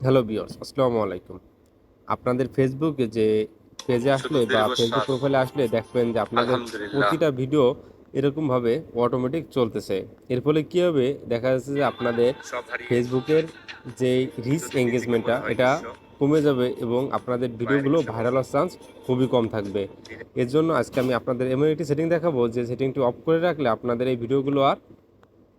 Hello viewers, আসসালামু আলাইকুম। আপনাদের ফেসবুকে যে পেজে আসলে বা ফেসবুক প্রোফাইলে আসলে দেখবেন যে আপনাদের আলহামদুলিল্লাহ। প্রতিটা ভিডিও এরকমভাবে অটোমেটিক চলতেছে। এর ফলে কি হবে? দেখা যাচ্ছে যে আপনাদের সব হারিয়ে ফেসবুকের যে রিচ যদি দিক এঙ্গেজমেন্টটা মনে হয় এটা নিঃস্ব, কমে যাবে এবং আপনাদের মায়ের ভিডিওগুলো কোলে ভাইরাল হওয়ার চান্স খুবই কম থাকবে। ধীরে এর জন্য আজকে আমি আপনাদের এমন একটি সেটিং দেখাবো যে সেটিংটি অফ করে রাখলে আপনাদের এই ভিডিওগুলো আর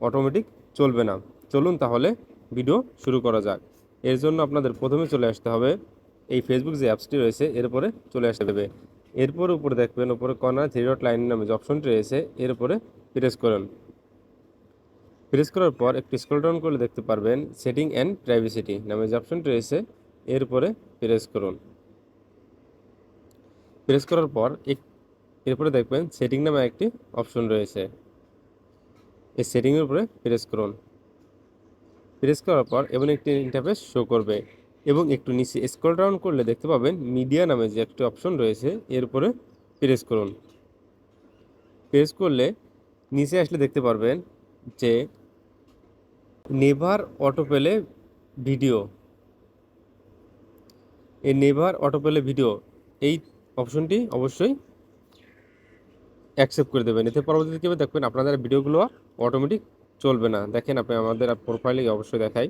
অটোমেটিক চলবে না। চলুন তাহলে ভিডিও শুরু করা যাক। এর জন্য আপনাদের প্রথমে চলে আসতে হবে এই ফেসবুক যে অ্যাপসটি রয়েছে এর উপরে চলে আসতে হবে। এরপর উপরে দেখবেন উপরে কর্নার থ্রি ডট লাইন নামে যে অপশনটি রয়েছে এর উপরে প্রেস করুন। প্রেস করার পর একটু স্ক্রল ডাউন করলে দেখতে পারবেন সেটিং অ্যান্ড প্রাইভেসিটি নামে যে অপশনটি রয়েছে এর উপরে প্রেস করুন। প্রেস করার পর এরপরে দেখবেন সেটিং নামে একটি অপশন রয়েছে। এই সেটিংয়ের উপরে প্রেস করুন। প্রেস করার পর এমন একটি ইন্টারফেস শো করবে এবং একটু নিচে স্ক্রল ডাউন করলে দেখতে পাবেন মিডিয়া নামে যে একটি অপশন রয়েছে এর উপরে প্রেস করুন। প্রেস করলে নিচে আসলে দেখতে পারবেন যে নেভার অটোপ্লে ভিডিও, এই নেভার অটোপ্লে ভিডিও এই অপশনটি অবশ্যই অ্যাকসেপ্ট করে দেবেন। এতে পরবর্তীতে কী হবে দেখবেন আপনাদের ভিডিওগুলো অটোমেটিক চলবে না। দেখেন আপনি আমাদের প্রোফাইলে অবশ্যই দেখাই।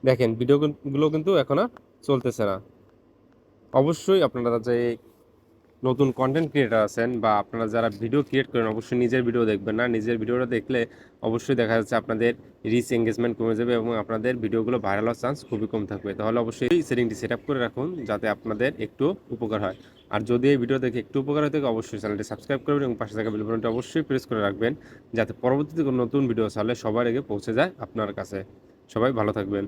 দেখেন ভিডিওগুলো কিন্তু এখন আর চলতেছে না। অবশ্যই আপনারা যে নতুন কন্টেন্ট ক্রিয়েটার আছেন বা আপনারা যারা ভিডিও ক্রিয়েট করেন অবশ্যই নিজের ভিডিও দেখবেন না। নিজের ভিডিওটা দেখলে অবশ্যই দেখা যাচ্ছে আপনাদের রিচ এঙ্গেজমেন্ট কমে যাবে এবং আপনাদের ভিডিওগুলো ভাইরাল হওয়ার চান্স খুবই কম থাকবে। তাহলে অবশ্যই এই সেটিংটি সেট আপ করে রাখুন যাতে আপনাদের একটু উপকার হয়। আর যদি এই ভিডিও দেখে একটু উপকার হয় থাকে অবশ্যই চ্যানেলটি সাবস্ক্রাইব করবেন এবং পাশে থাকা বেল বাটনটি অবশ্যই প্রেস করে রাখবেন যাতে পরবর্তীতে কোনো নতুন ভিডিও ছাড়লে সবার আগে পৌঁছে যায় আপনার কাছে। সবাই ভালো থাকবেন।